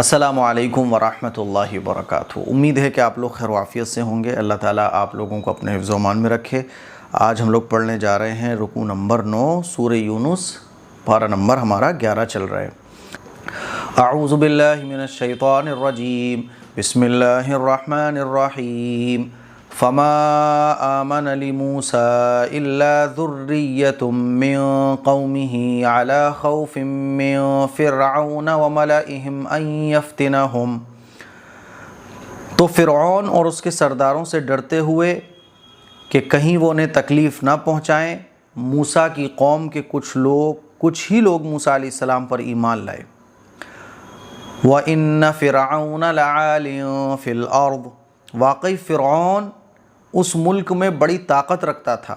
السلام علیکم ورحمۃ اللہ وبرکاتہ۔ امید ہے کہ آپ لوگ خیر و عافیت سے ہوں گے۔ اللہ تعالیٰ آپ لوگوں کو اپنے حفظ و امان میں رکھے۔ آج ہم لوگ پڑھنے جا رہے ہیں رکوع نمبر 9 سورہ یونس، پارہ نمبر ہمارا 11 چل رہا ہے۔ اعوذ باللہ من الشیطان الرجیم، بسم اللہ الرحمن الرحیم۔ فما آمن لموسى إلا ذرية من قومه على خوف من فرعون وملئهم أن يفتنهم۔ تو فرعون اور اس کے سرداروں سے ڈرتے ہوئے کہ کہیں وہ انہیں تکلیف نہ پہنچائیں، موسیٰ کی قوم کے کچھ ہی لوگ موسیٰ علیہ السلام پر ایمان لائے۔ وَإِنَّ فِرْعَوْنَ لَعَالٍ فِي الْأَرْضِ، واقعی فرعون اس ملک میں بڑی طاقت رکھتا تھا۔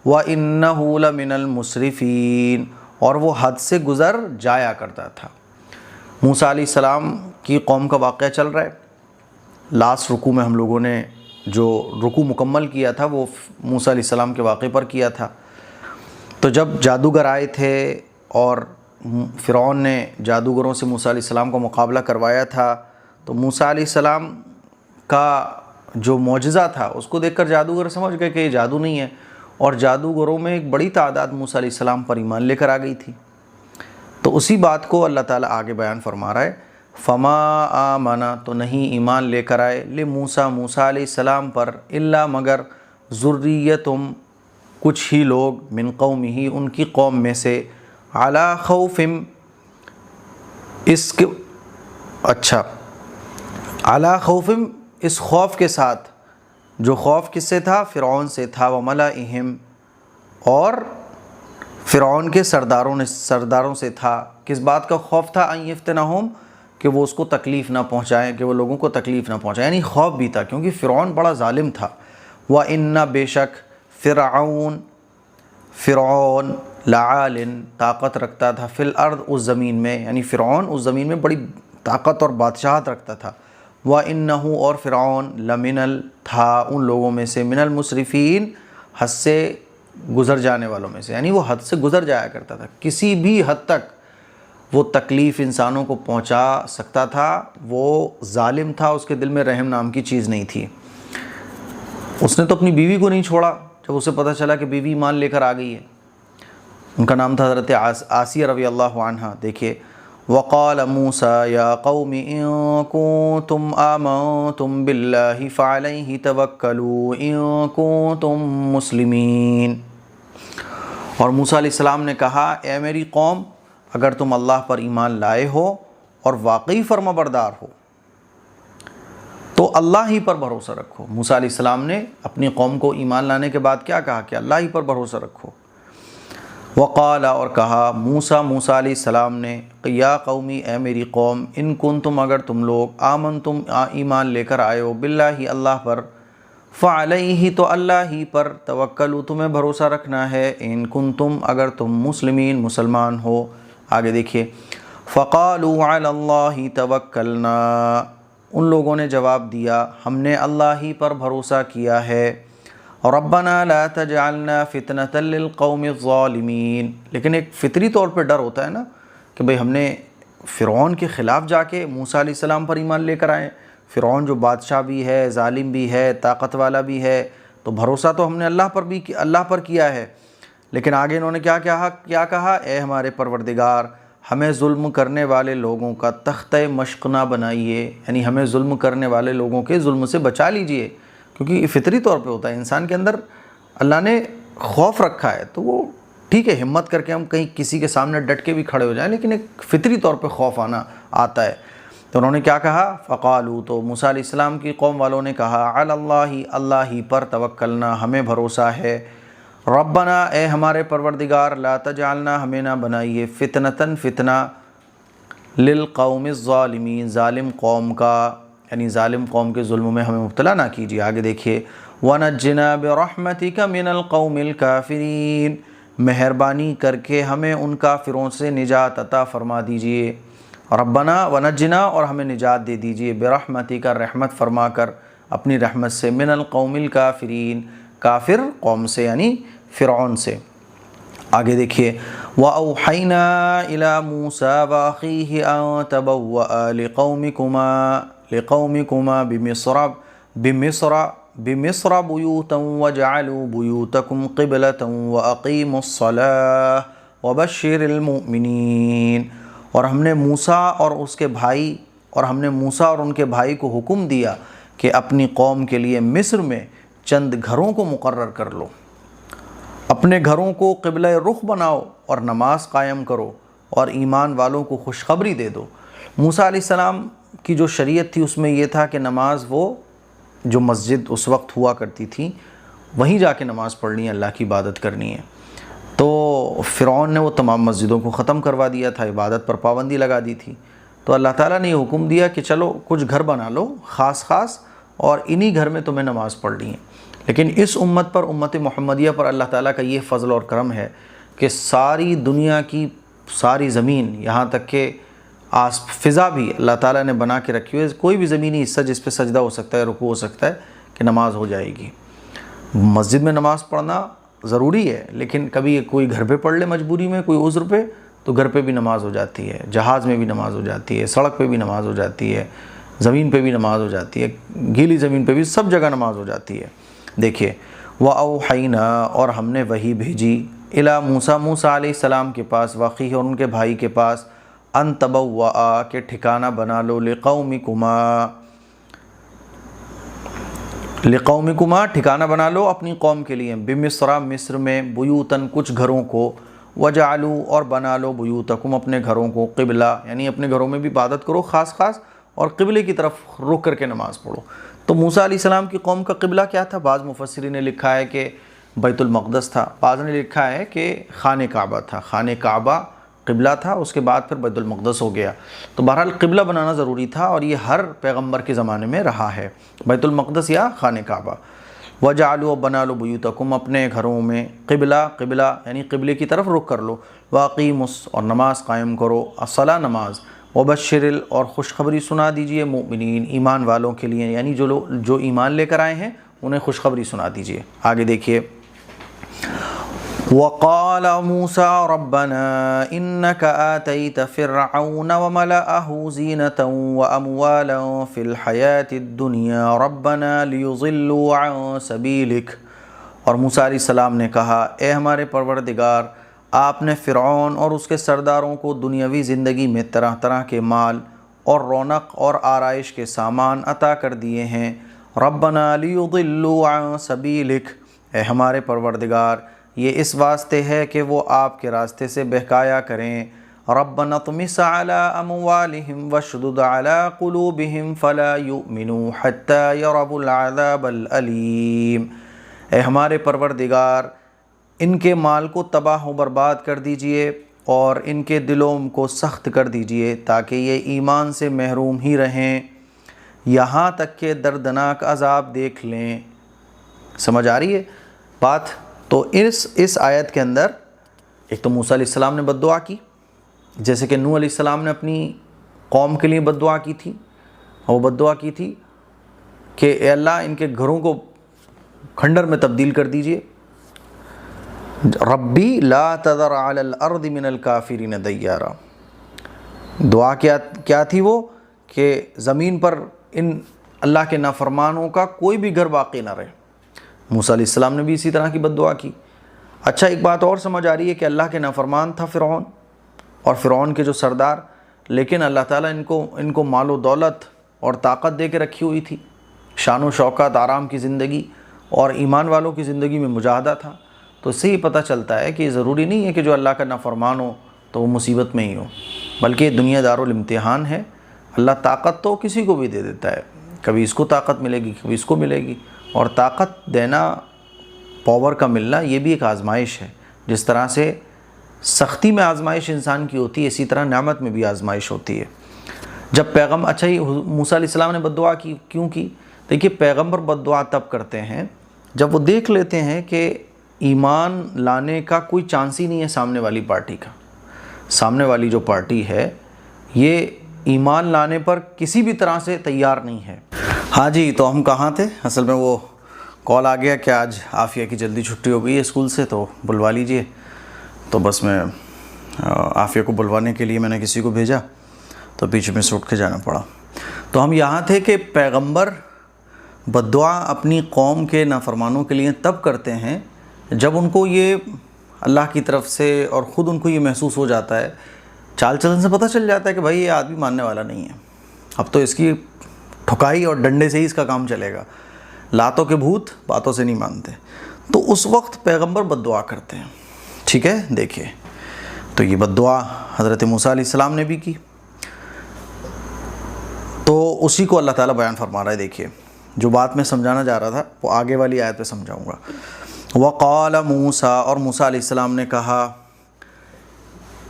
وَإِنَّهُ لَمِنَ الْمُسْرِفِينَ، اور وہ حد سے گزر جایا کرتا تھا۔ موسیٰ علیہ السلام کی قوم کا واقعہ چل رہا ہے۔ لاسٹ رکوع میں ہم لوگوں نے جو رکوع مکمل کیا تھا وہ موسیٰ علیہ السلام کے واقعے پر کیا تھا۔ تو جب جادوگر آئے تھے اور فرعون نے جادوگروں سے موسیٰ علیہ السلام کا مقابلہ کروایا تھا، تو موسیٰ علیہ السلام کا جو معجزہ تھا اس کو دیکھ کر جادوگر سمجھ گئے کہ یہ جادو نہیں ہے، اور جادوگروں میں ایک بڑی تعداد موسیٰ علیہ السلام پر ایمان لے کر آ گئی تھی۔ تو اسی بات کو اللہ تعالیٰ آگے بیان فرما رہا ہے، فما آمنا، تو نہیں ایمان لے کر آئے، لموسیٰ، موسیٰ علیہ السلام پر، الا مگر، ذریتم، کچھ ہی لوگ، من قومہ، ان کی قوم میں سے، علی خوف، اس کے علی خوف، اس خوف کے ساتھ، جو خوف کس سے تھا؟ فرعون سے تھا، وملئہم، اور فرعون کے سرداروں سے تھا۔ کس بات کا خوف تھا؟ ان یفتنہم، کہ وہ اس کو تکلیف نہ پہنچائیں، کہ وہ لوگوں کو تکلیف نہ پہنچائیں، یعنی خوف بھی تھا کیونکہ فرعون بڑا ظالم تھا۔ وَإِنَّ، بے شک، فرعون لعال، طاقت رکھتا تھا، فی الارض، اس زمین میں، یعنی فرعون اس زمین میں بڑی طاقت اور بادشاہت رکھتا تھا۔ وَإِنَّهُ، اور فرعون، لمن، تھا ان لوگوں میں سے، من المسرفین، حد سے گزر جانے والوں میں سے، یعنی وہ حد سے گزر جایا کرتا تھا، کسی بھی حد تک وہ تکلیف انسانوں کو پہنچا سکتا تھا۔ وہ ظالم تھا، اس کے دل میں رحم نام کی چیز نہیں تھی۔ اس نے تو اپنی بیوی کو نہیں چھوڑا جب اسے پتہ چلا کہ بیوی ایمان لے کر آ گئی ہے۔ ان کا نام تھا حضرت آسیہ رضی اللہ عنہا۔ دیکھیے، وقال موسیٰ یا قوم ان کنتم آمنتم باللہ فعلیہ توکلوا ان کنتم مسلمین۔ اور موسیٰ علیہ السلام نے کہا، اے میری قوم، اگر تم اللہ پر ایمان لائے ہو اور واقعی فرما بردار ہو تو اللہ ہی پر بھروسہ رکھو۔ موسیٰ علیہ السلام نے اپنی قوم کو ایمان لانے کے بعد کیا کہا؟ کہ اللہ ہی پر بھروسہ رکھو۔ وقال، اور کہا موسیٰ علیہ السلام نے، یا قومی، اے میری قوم، ان کنتم، اگر تم لوگ، آمنتم، ایمان لے کر آئے ہو، باللہ، اللہ پر، فعلیہ، تو اللہ ہی پر، توکلوا، تمہیں بھروسہ رکھنا ہے، ان کنتم، اگر تم مسلمین، مسلمان ہو۔ آگے دیکھیے، فقالوا علی اللہ توکلنا، ان لوگوں نے جواب دیا، ہم نے اللہ ہی پر بھروسہ کیا ہے۔ ربنا لا تجعلنا فتنة للقوم الظالمین، لیکن ایک فطری طور پہ ڈر ہوتا ہے نا کہ بھئی ہم نے فرعون کے خلاف جا کے موسیٰ علیہ السلام پر ایمان لے کر آئے، فرعون جو بادشاہ بھی ہے، ظالم بھی ہے، طاقت والا بھی ہے، تو بھروسہ تو ہم نے اللہ پر کیا ہے۔ لیکن آگے انہوں نے کیا کہا؟ اے ہمارے پروردگار، ہمیں ظلم کرنے والے لوگوں کا تختہ مشق نہ بنائیے، یعنی ہمیں ظلم کرنے والے لوگوں کے ظلم سے بچا لیجئے، کیونکہ یہ فطری طور پہ ہوتا ہے، انسان کے اندر اللہ نے خوف رکھا ہے، تو وہ ٹھیک ہے، ہمت کر کے ہم کہیں کسی کے سامنے ڈٹ کے بھی کھڑے ہو جائیں، لیکن ایک فطری طور پہ خوف آتا ہے۔ تو انہوں نے کیا کہا؟ فقالوا، تو موسیٰ علیہ السلام کی قوم والوں نے کہا، علی اللہ، اللہ ہی پر، توکلنا، ہمیں بھروسہ ہے، ربنا، اے ہمارے پروردگار، لا تجعلنا، ہمیں نہ بنائیے، فتنةً، فتنہ، للقوم الظالمین، ظالم قوم کا، یعنی ظالم قوم کے ظلم میں ہمیں مبتلا نہ کیجیے۔ آگے دیکھیے، وَنَجِّنَا بِرَحْمَتِكَ مِنَ الْقَوْمِ الْكَافِرِينَ، مہربانی کر کے ہمیں ان کافروں سے نجات عطا فرما دیجیے۔ ربنا ونجنا، اور ہمیں نجات دے دیجیے، برحمتک، رحمت فرما کر اپنی رحمت سے، من القوم الکافرین، کافر قوم سے، یعنی فرعون سے۔ آگے دیکھیے، وَأَوْحَيْنَا إِلَى مُوسَى وَأَخِيهِ أَن تَبَوَّآ لِقَوْمِكُمَا بِمِصْرَ بُيُوتًا وَاجْعَلُوا بُيُوتَكُمْ قِبْلَةً وَأَقِیمُوا الصَّلَاةَ وَبَشِّرِ الْمُؤْمِنِینَ۔ اور ہم نے موسیٰ اور ان کے بھائی کو حکم دیا کہ اپنی قوم کے لیے مصر میں چند گھروں کو مقرر کر لو، اپنے گھروں کو قبلہ رخ بناؤ اور نماز قائم کرو اور ایمان والوں کو خوشخبری دے دو۔ موسیٰ علیہ السلام کی جو شریعت تھی اس میں یہ تھا کہ نماز وہ جو مسجد اس وقت ہوا کرتی تھی وہیں جا کے نماز پڑھنی ہے، اللہ کی عبادت کرنی ہے۔ تو فرعون نے وہ تمام مسجدوں کو ختم کروا دیا تھا، عبادت پر پابندی لگا دی تھی۔ تو اللہ تعالیٰ نے یہ حکم دیا کہ چلو کچھ گھر بنا لو خاص اور انہی گھر میں تمہیں نماز پڑھنی ہے۔ لیکن اس امت پر، امت محمدیہ پر اللہ تعالیٰ کا یہ فضل اور کرم ہے کہ ساری دنیا کی ساری زمین، یہاں تک کہ فضا بھی اللہ تعالیٰ نے بنا کے رکھی ہوئی ہے، کوئی بھی زمینی حصہ جس پہ سجدہ ہو سکتا ہے، رکوع ہو سکتا ہے کہ نماز ہو جائے گی۔ مسجد میں نماز پڑھنا ضروری ہے، لیکن کبھی کوئی گھر پہ پڑھ لے مجبوری میں، کوئی عذر پہ، تو گھر پہ بھی نماز ہو جاتی ہے، جہاز میں بھی نماز ہو جاتی ہے، سڑک پہ بھی نماز ہو جاتی ہے، زمین پہ بھی نماز ہو جاتی ہے، گیلی زمین پہ بھی، سب جگہ نماز ہو جاتی ہے۔ دیکھیے وَأَوْحَيْنَا، اور ہم نے وحی بھیجی، اِلَى موسیٰ علیہ السلام کے پاس، وَأَخِیہِ، اور ان کے بھائی کے پاس، ان تبوّآ، کہ ٹھکانہ بنا لو، لقومکما، ٹھکانہ بنا لو اپنی قوم کے لیے، بمصر، مصر میں، بیوتاً، کچھ گھروں کو، وجعلوا، اور بنا لو، بیوتکم، اپنے گھروں کو، قبلہ، یعنی اپنے گھروں میں بھی عبادت کرو خاص اور قبلے کی طرف رخ کر کے نماز پڑھو۔ تو موسیٰ علیہ السلام کی قوم کا قبلہ کیا تھا؟ بعض مفسرین نے لکھا ہے کہ بیت المقدس تھا، بعض نے لکھا ہے کہ خانہ کعبہ تھا، خانہ کعبہ قبلہ تھا، اس کے بعد پھر بیت المقدس ہو گیا۔ تو بہرحال قبلہ بنانا ضروری تھا اور یہ ہر پیغمبر کے زمانے میں رہا ہے، بیت المقدس یا خانہ کعبہ۔ وَجَعَلُوا، بنا لو، بیوتکم، اپنے گھروں میں، قبلہ یعنی قبلے کی طرف رخ کر لو، وَأَقِیمُوا، اور نماز قائم کرو، الصلاۃ، نماز، وَبَشِّرِ، اور خوشخبری سنا دیجئے، مؤمنین، ایمان والوں کے لیے، یعنی جو ایمان لے کر آئے ہیں انہیں خوشخبری سنا دیجئے۔ آگے دیکھیے، وَقَالَ مُوسَىٰ رَبَّنَا إِنَّكَ آتَيْتَ فِرْعَوْنَ وَمَلَأَهُ زِينَةً وَأَمْوَالًا فِي الْحَيَاةِ الدُّنْيَا رَبَّنَا لِيُضِلُّوا عَن سَبِيلِكَ۔ اور موسیٰ علیہ السلام نے کہا، اے ہمارے پروردگار، آپ نے فرعون اور اس کے سرداروں کو دنیاوی زندگی میں طرح طرح کے مال اور رونق اور آرائش کے سامان عطا کر دیے ہیں۔ ربنا لیضلوا عن سبیلک، اے ہمارے پروردگار، یہ اس واسطے ہے کہ وہ آپ کے راستے سے بہکایا کریں۔ ربنا اطمس علی اموالہم واشدد علی قلوبہم فلا یؤمنوا حتی یروا العذاب الالیم۔ اے ہمارے پروردگار، ان کے مال کو تباہ و برباد کر دیجئے اور ان کے دلوں کو سخت کر دیجئے تاکہ یہ ایمان سے محروم ہی رہیں یہاں تک کہ دردناک عذاب دیکھ لیں۔ سمجھ آ رہی ہے بات؟ تو اس آیت کے اندر ایک تو موسیٰ علیہ السلام نے بد دعا کی، جیسے کہ نوح علیہ السلام نے اپنی قوم کے لیے بد دعا کی تھی، اور وہ بد دعا کی تھی کہ اے اللہ ان کے گھروں کو کھنڈر میں تبدیل کر دیجئے۔ ربی لا تذر علی الارض من الکافرین دیارا، دعا کیا تھی وہ کہ زمین پر ان اللہ کے نافرمانوں کا کوئی بھی گھر باقی نہ رہے۔ موسیٰ علیہ السلام نے بھی اسی طرح کی بد دعا کی۔ اچھا، ایک بات اور سمجھ آ رہی ہے کہ اللہ کے نافرمان تھا فرعون اور فرعون کے جو سردار، لیکن اللہ تعالیٰ ان کو مال و دولت اور طاقت دے کے رکھی ہوئی تھی، شان و شوکت، آرام کی زندگی، اور ایمان والوں کی زندگی میں مجاہدہ تھا۔ تو اس سے ہی پتہ چلتا ہے کہ یہ ضروری نہیں ہے کہ جو اللہ کا نافرمان ہو تو وہ مصیبت میں ہی ہو، بلکہ دنیا دارالامتحان ہے۔ اللہ طاقت تو کسی کو بھی دے دیتا ہے، کبھی اس کو طاقت ملے گی، کبھی اس کو ملے گی، اور طاقت دینا، پاور کا ملنا، یہ بھی ایک آزمائش ہے۔ جس طرح سے سختی میں آزمائش انسان کی ہوتی ہے، اسی طرح نعمت میں بھی آزمائش ہوتی ہے۔ جب اچھا یہ موسیٰ علیہ السلام نے بد دعا کی کیوں کی؟ دیکھیے، پیغمبر بد دعا تب کرتے ہیں جب وہ دیکھ لیتے ہیں کہ ایمان لانے کا کوئی چانس ہی نہیں ہے سامنے والی پارٹی کا۔ سامنے والی جو پارٹی ہے یہ ایمان لانے پر کسی بھی طرح سے تیار نہیں ہے۔ ہاں جی، تو ہم کہاں تھے؟ اصل میں وہ کال آ گیا کہ آج عافیہ کی جلدی چھٹی ہو گئی ہے اسکول سے، تو بلوا لیجئے۔ تو بس میں عافیہ کو بلوانے کے لیے میں نے کسی کو بھیجا تو پیچھے میں سے اٹھ کے جانا پڑا۔ تو ہم یہاں تھے کہ پیغمبر بد دعا اپنی قوم کے نافرمانوں کے لیے تب کرتے ہیں جب ان کو یہ اللہ کی طرف سے اور خود ان کو یہ محسوس ہو جاتا ہے، چال چلن سے پتہ چل جاتا ہے کہ بھائی یہ آدمی ماننے والا نہیں ہے، اب تو اس کی ٹھکائی اور ڈنڈے سے ہی اس کا کام چلے گا، لاتوں کے بھوت باتوں سے نہیں مانتے، تو اس وقت پیغمبر بد دعا کرتے ہیں۔ ٹھیک ہے، دیکھیے تو یہ بد دعا حضرت موسیٰ علیہ السلام نے بھی کی، تو اسی کو اللہ تعالیٰ بیان فرما رہا ہے۔ دیکھیے جو بات میں سمجھانا جا رہا تھا وہ آگے والی آیت پہ سمجھاؤں گا۔ وقال موسیٰ، اور موسیٰ علیہ السلام نے کہا،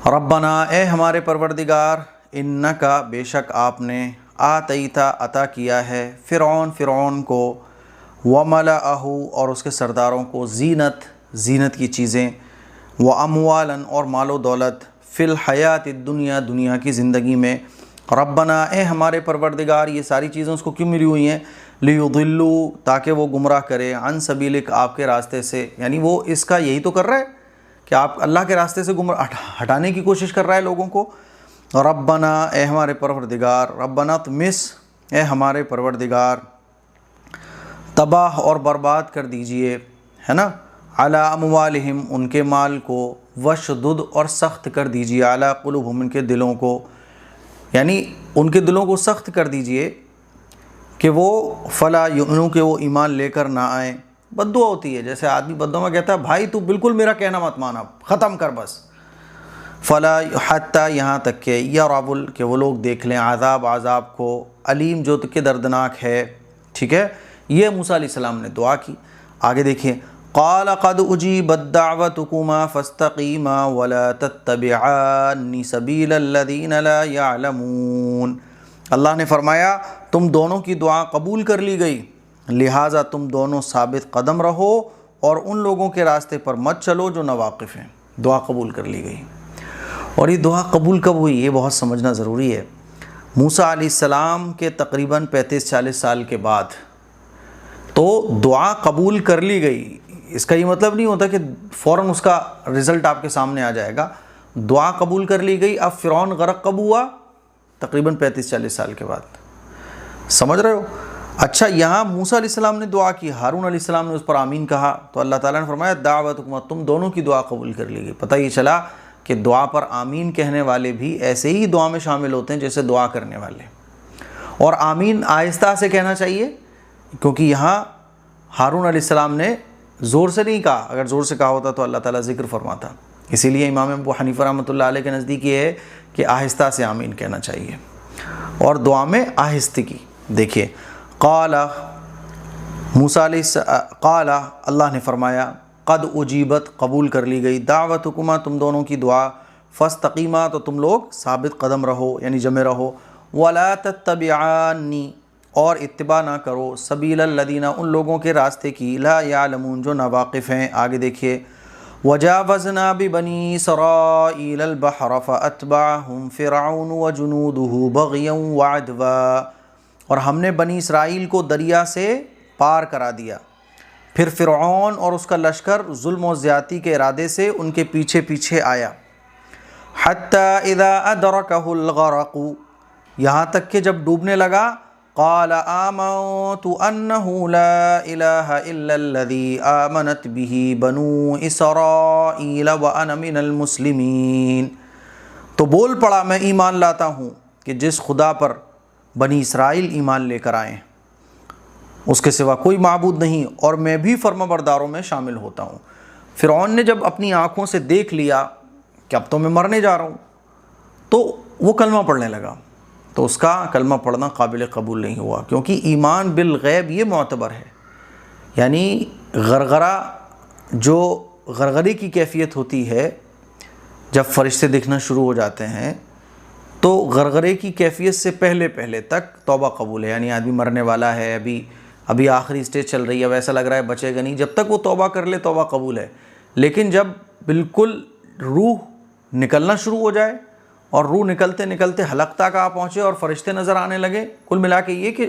ربنا، اے ہمارے پروردگار، انکا، بے شک آپ نے، آتیتا، عطا کیا ہے، فرعون کو، وملأہ، اور اس کے سرداروں کو، زینت کی چیزیں، واموالا، اور مال و دولت، فی الحیات الدنیا، دنیا کی زندگی میں، ربنا، اے ہمارے پروردگار، یہ ساری چیزیں اس کو کیوں ملی ہوئی ہیں؟ لیضلوا، تاکہ وہ گمراہ کرے، عن سبیلک، آپ کے راستے سے، یعنی وہ اس کا یہی تو کر رہا ہے کہ آپ اللہ کے راستے سے ہٹانے کی کوشش کر رہا ہے لوگوں کو۔ ربنا، اے ہمارے پروردگار، ربنا طمس، اے ہمارے پروردگار، تباہ اور برباد کر دیجئے، ہے نا، علی اموالہم، ان کے مال کو، وشدد، اور سخت کر دیجئے، علی قلوبہم، ان کے دلوں کو، یعنی ان کے دلوں کو سخت کر دیجئے کہ وہ فلا یؤمنوا، کہ وہ ایمان لے کر نہ آئیں۔ بد دعا ہوتی ہے، جیسے آدمی بد دعا میں کہتا ہے بھائی تو بالکل میرا کہنا مت مانا، ختم کر بس، فلا حتی، یہاں تک کہ یروا، کہ وہ لوگ دیکھ لیں، عذاب کو، علیم، جو کہ دردناک ہے۔ ٹھیک ہے، یہ موسیٰ علیہ السلام نے دعا کی۔ آگے دیکھیں، قال قد اجیبت دعوتکما فاستقیما ولا تتبعان سبیل الذین لا یعلمون۔ اللہ نے فرمایا تم دونوں کی دعا قبول کر لی گئی، لہٰذا تم دونوں ثابت قدم رہو اور ان لوگوں کے راستے پر مت چلو جو ناواقف ہیں۔ دعا قبول کر لی گئی۔ اور یہ دعا قبول کب ہوئی یہ بہت سمجھنا ضروری ہے۔ موسیٰ علیہ السلام کے تقریباً 35-40 سال کے بعد تو دعا قبول کر لی گئی، اس کا یہ مطلب نہیں ہوتا کہ فوراً اس کا رزلٹ آپ کے سامنے آ جائے گا۔ دعا قبول کر لی گئی۔ اب فرعون غرق کب ہوا؟ تقریباً 35-40 سال کے بعد۔ سمجھ رہے ہو؟ اچھا، یہاں موسیٰ علیہ السلام نے دعا کی، ہارون علیہ السلام نے اس پر آمین کہا، تو اللہ تعالیٰ نے فرمایا دعوتکما، تم دونوں کی دعا قبول کر لی گئی۔ پتہ یہ چلا کہ دعا پر آمین کہنے والے بھی ایسے ہی دعا میں شامل ہوتے ہیں جیسے دعا کرنے والے، اور آمین آہستہ سے کہنا چاہیے، کیونکہ یہاں ہارون علیہ السلام نے زور سے نہیں کہا، اگر زور سے کہا ہوتا تو اللہ تعالیٰ ذکر فرماتا۔ اسی لیے امام ابو حنیفہ رحمۃ اللہ علیہ کے نزدیک یہ ہے کہ آہستہ سے آمین کہنا چاہیے، اور دعا میں آہستگی۔ دیکھیے، قال موسیٰ علیہ قال، اللہ نے فرمایا، قد اجیبت، قبول کر لی گئی، دعوتکما، تم دونوں کی دعا، فاستقیما، تو تم لوگ ثابت قدم رہو، یعنی جمے رہو، ولا تتبعانی، اور اتباع نہ کرو، سبیل الذین، ان لوگوں کے راستے کی، لا یعلمون، جو ناواقف ہیں۔ آگے دیکھیے، وجاوزنا ببنی اسرائیل البحر فاتبعهم فرعون وجنوده بغیا وعدوا، اور ہم نے بنی اسرائیل کو دریا سے پار کرا دیا، پھر فرعون اور اس کا لشکر ظلم و زیادتی کے ارادے سے ان کے پیچھے پیچھے آیا، حتی اذا ادرکہ الغرق، یہاں تک کہ جب ڈوبنے لگا، قال آمنت انہ لا الہ الا الذی آمنت به بنو اسرائیل وانا من المسلمین، تو بول پڑا میں ایمان لاتا ہوں کہ جس خدا پر بنی اسرائیل ایمان لے کر آئے اس کے سوا کوئی معبود نہیں، اور میں بھی فرما برداروں میں شامل ہوتا ہوں۔ فرعون نے جب اپنی آنکھوں سے دیکھ لیا کہ اب تو میں مرنے جا رہا ہوں، تو وہ کلمہ پڑھنے لگا، تو اس کا کلمہ پڑھنا قابل قبول نہیں ہوا، کیونکہ ایمان بالغیب یہ معتبر ہے، یعنی غرغرہ، جو غرغرے کی کیفیت ہوتی ہے جب فرشتے دکھنا شروع ہو جاتے ہیں، تو غرغرے کی کیفیت سے پہلے تک توبہ قبول ہے، یعنی آدمی مرنے والا ہے، ابھی آخری سٹیج چل رہی ہے، ویسا لگ رہا ہے بچے گا نہیں، جب تک وہ توبہ کر لے توبہ قبول ہے۔ لیکن جب بالکل روح نکلنا شروع ہو جائے، اور روح نکلتے نکلتے حلق تک آ پہنچے اور فرشتے نظر آنے لگے، کل ملا کے یہ کہ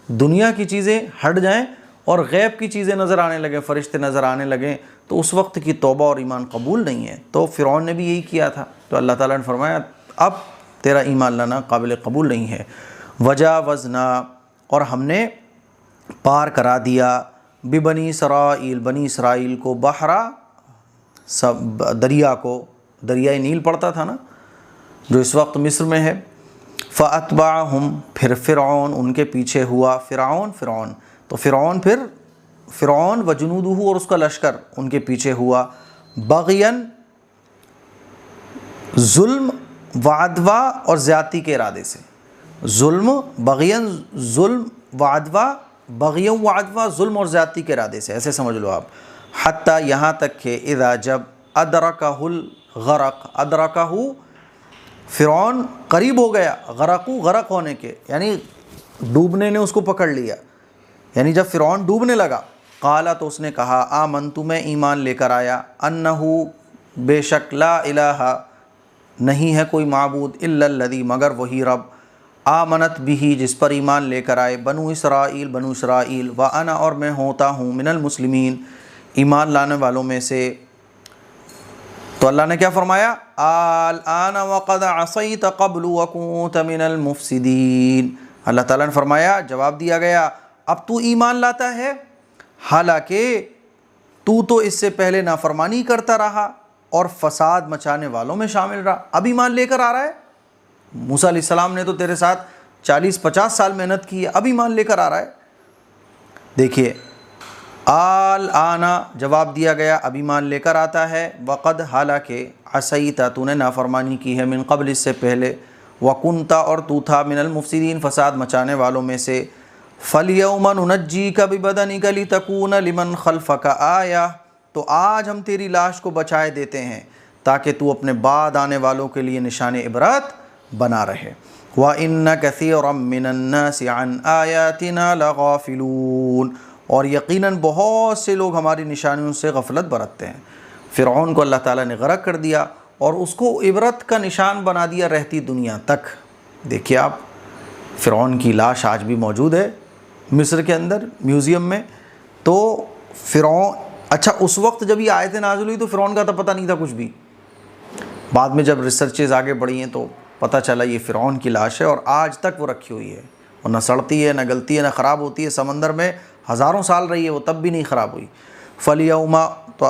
دنیا کی چیزیں ہٹ جائیں اور غیب کی چیزیں نظر آنے لگیں، فرشتے نظر آنے لگیں، تو اس وقت کی توبہ اور ایمان قبول نہیں ہے۔ تو فرعون نے بھی یہی کیا تھا، تو اللہ تعالیٰ نے فرمایا اب تیرا ایمان لانا قابل قبول نہیں ہے۔ وجاوزنا، اور ہم نے پار کرا دیا، ببنی اسرائیل، بنی اسرائیل کو، بحرا، دریا کو، دریائے نیل پڑتا تھا نا جو اس وقت مصر میں ہے۔ فَأَتْبَعَهُمْ، پھر فرعون ان کے پیچھے ہوا، فرعون تو فرعون وجنودہ، اور اس کا لشکر ان کے پیچھے ہوا، بغیاً، ظلم وعدوہ اور زیادتی کے ارادے سے، ظلم بغیاً، ظلم وعدوہ، بغیاً وعدوہ، ظلم اور زیادتی کے ارادے سے، ایسے سمجھ لو آپ، حتیٰ یہاں تک کہ اذا، جب، ادرکہ الغرق، ادرکہ، فرعون قریب ہو گیا، غرق ہونے کے، یعنی ڈوبنے نے اس کو پکڑ لیا، یعنی جب فرعون ڈوبنے لگا، قال، تو اس نے کہا، آمنت، میں ایمان لے کر آیا، انہو، بے شک، لا الہ، نہیں ہے کوئی معبود، الا الذی، مگر وہی رب، آمنت بھی، جس پر ایمان لے کر آئے، بنو اسرائیل، وانا، اور میں ہوتا ہوں، من المسلمین، ایمان لانے والوں میں سے۔ تو اللہ نے کیا فرمایا، الآن وقد عصیت قبل وکنت من المفسدین، اللہ تعالیٰ نے فرمایا، جواب دیا گیا، اب تو ایمان لاتا ہے، حالانکہ تو اس سے پہلے نافرمانی کرتا رہا اور فساد مچانے والوں میں شامل رہا، اب ایمان لے کر آ رہا ہے۔ موسیٰ علیہ السلام نے تو تیرے ساتھ 40-50 سال محنت کی ہے، اب ایمان لے کر آ رہا ہے۔ دیکھیے، الآن، جواب دیا گیا، اب ایمان لے کر آتا ہے، وقد، حالانکہ، عصیت، تو نے نافرمانی کی ہے، من قبل، اس سے پہلے، وکنت، اور تو تھا، من المفسدین، فساد مچانے والوں میں سے۔ فَالْيَوْمَ نُنَجِّيكَ بِبَدَنِكَ لِتَكُونَ لِمَنْ خَلْفَكَ آیَةً، تو آج ہم تیری لاش کو بچائے دیتے ہیں تاکہ تو اپنے بعد آنے والوں کے لیے نشان عبرت بنا رہے۔ وَإِنَّ كَثِيرًا مِّنَ النَّاسِ عَنْ آيَاتِنَا لَغَافِلُونَ، اور یقیناً بہت سے لوگ ہماری نشانیوں سے غفلت برتتے ہیں۔ فرعون کو اللہ تعالیٰ نے غرق کر دیا اور اس کو عبرت کا نشان بنا دیا رہتی دنیا تک۔ دیکھیے آپ، فرعون کی لاش آج بھی موجود ہے مصر کے اندر میوزیم میں۔ تو فرعون، اچھا اس وقت جب یہ آیتیں نازل ہوئی تو فرعون کا تو پتہ نہیں تھا کچھ بھی، بعد میں جب ریسرچز آگے بڑھی ہیں تو پتہ چلا یہ فرعون کی لاش ہے، اور آج تک وہ رکھی ہوئی ہے، وہ نہ سڑتی ہے، نہ گلتی ہے، نہ خراب ہوتی ہے، سمندر میں ہزاروں سال رہی ہے وہ، تب بھی نہیں خراب ہوئی۔ فَالْيَوْمَ، تو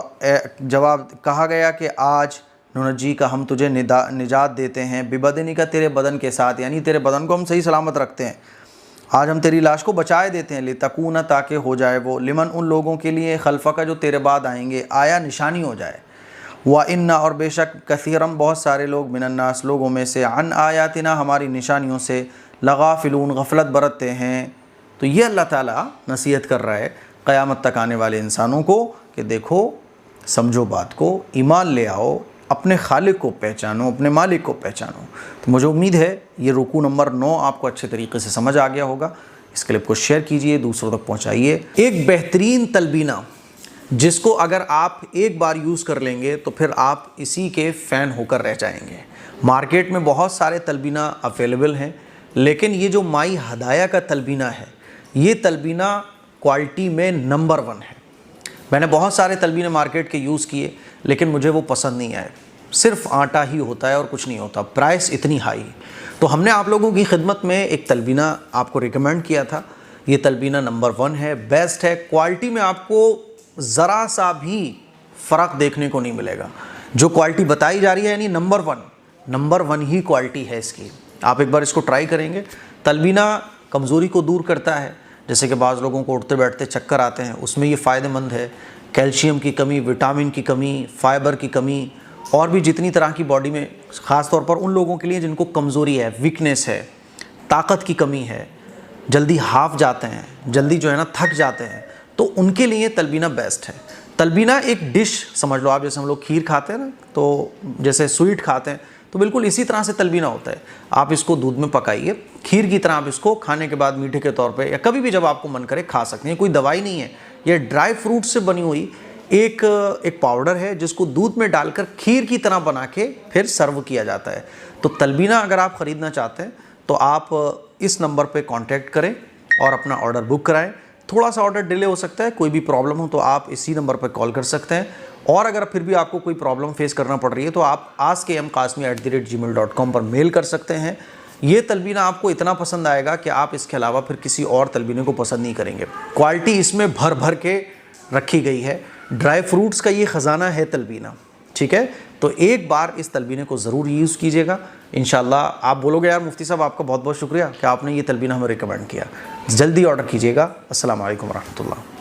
جواب کہا گیا کہ آج، ننجی کا، ہم تجھے نجات دیتے ہیں، ببدنی کا، تیرے بدن کے ساتھ، یعنی تیرے بدن کو ہم صحیح سلامت رکھتے ہیں، آج ہم تیری لاش کو بچائے دیتے ہیں، لِتَكُونَ، تاکہ ہو جائے وہ، لمن، ان لوگوں کے لیے، خلفہ کا، جو تیرے بعد آئیں گے، آیا، نشانی ہو جائے۔ وَإِنَّ، اور بے شک، کثیرم، بہت سارے لوگ، من الناس، لوگوں میں سے، عن آیاتنا، ہماری نشانیوں سے، لغافلون، غفلت برتتے ہیں۔ تو یہ اللہ تعالیٰ نصیحت کر رہا ہے قیامت تک آنے والے انسانوں کو کہ دیکھو، سمجھو بات کو، ایمان لے آؤ، اپنے خالق کو پہچانو، اپنے مالک کو پہچانو۔ تو مجھے امید ہے یہ رکوع نمبر 9 آپ کو اچھے طریقے سے سمجھ آ گیا ہوگا۔ اس کلپ کو شیئر کیجئے، دوسروں تک پہنچائیے۔ ایک بہترین تلبینہ جس کو اگر آپ ایک بار یوز کر لیں گے تو پھر آپ اسی کے فین ہو کر رہ جائیں گے۔ مارکیٹ میں بہت سارے تلبینہ اویلیبل ہیں، لیکن یہ جو مائی ہدایہ کا تلبینہ ہے، یہ تلبینہ کوالٹی میں نمبر 1 ہے۔ میں نے بہت سارے تلبینے مارکیٹ کے یوز کیے لیکن مجھے وہ پسند نہیں آئے، صرف آٹا ہی ہوتا ہے اور کچھ نہیں ہوتا، پرائس اتنی ہائی۔ تو ہم نے آپ لوگوں کی خدمت میں ایک تلبینہ آپ کو ریکمینڈ کیا تھا، یہ تلبینہ نمبر 1 ہے، بیسٹ ہے، کوالٹی میں آپ کو ذرا سا بھی فرق دیکھنے کو نہیں ملے گا۔ جو کوالٹی بتائی جا رہی ہے یعنی نمبر 1 ہی کوالٹی ہے اس کی۔ آپ ایک بار اس کو ٹرائی کریں گے۔ تلبینہ کمزوری کو دور کرتا ہے، جیسے کہ بعض لوگوں کو اٹھتے بیٹھتے چکر آتے ہیں، اس میں یہ فائدہ مند ہے۔ کیلشیم کی کمی، وٹامن کی کمی، فائبر کی کمی، اور بھی جتنی طرح کی باڈی میں، خاص طور پر ان لوگوں کے لیے جن کو کمزوری ہے، ویکنیس ہے، طاقت کی کمی ہے، جلدی ہاف جاتے ہیں، جلدی جو ہے نا تھک جاتے ہیں، تو ان کے لیے تلبینہ بیسٹ ہے۔ تلبینہ ایک ڈش سمجھ لو آپ، جیسے ہم لوگ کھیر کھاتے ہیں نا، تو جیسے سویٹ کھاتے ہیں تو بالکل اسی طرح سے تلبینہ ہوتا ہے۔ آپ اس کو دودھ میں پکائیے، کھیر کی طرح آپ اس کو کھانے کے بعد میٹھے کے طور پہ یا کبھی بھی جب آپ کو من کرے کھا سکتے ہیں۔ کوئی دوائی نہیں ہے، یہ ڈرائی فروٹ سے بنی ہوئی ایک پاؤڈر ہے جس کو دودھ میں ڈال کر کھیر کی طرح بنا کے پھر سرو کیا جاتا ہے۔ تو تلبینہ اگر آپ خریدنا چاہتے ہیں تو آپ اس نمبر پہ کانٹیکٹ کریں اور اپنا آرڈر بک کرائیں۔ تھوڑا سا آرڈر ڈیلے ہو سکتا ہے، کوئی بھی پرابلم ہو تو آپ اسی نمبر پر کال کر سکتے ہیں، اور اگر پھر بھی آپ کو کوئی پرابلم فیس کرنا پڑ رہی ہے تو آپ askmqasmi@gmail.com پر میل کر سکتے ہیں۔ یہ تلبینہ آپ کو اتنا پسند آئے گا کہ آپ اس کے علاوہ پھر کسی اور تلبینے کو پسند نہیں کریں گے۔ کوالٹی اس میں بھر بھر کے رکھی گئی ہے، ڈرائی فروٹس کا یہ خزانہ ہے تلبینہ، ٹھیک ہے؟ تو ایک بار اس تلبینے کو ضرور یوز کیجئے گا، انشاءاللہ آپ بولو گے یار مفتی صاحب آپ کا بہت بہت شکریہ کہ آپ نے یہ تلبینہ ہمیں ریکمینڈ کیا۔ جلدی آرڈر کیجئے گا۔ السلام علیکم ورحمۃ اللہ۔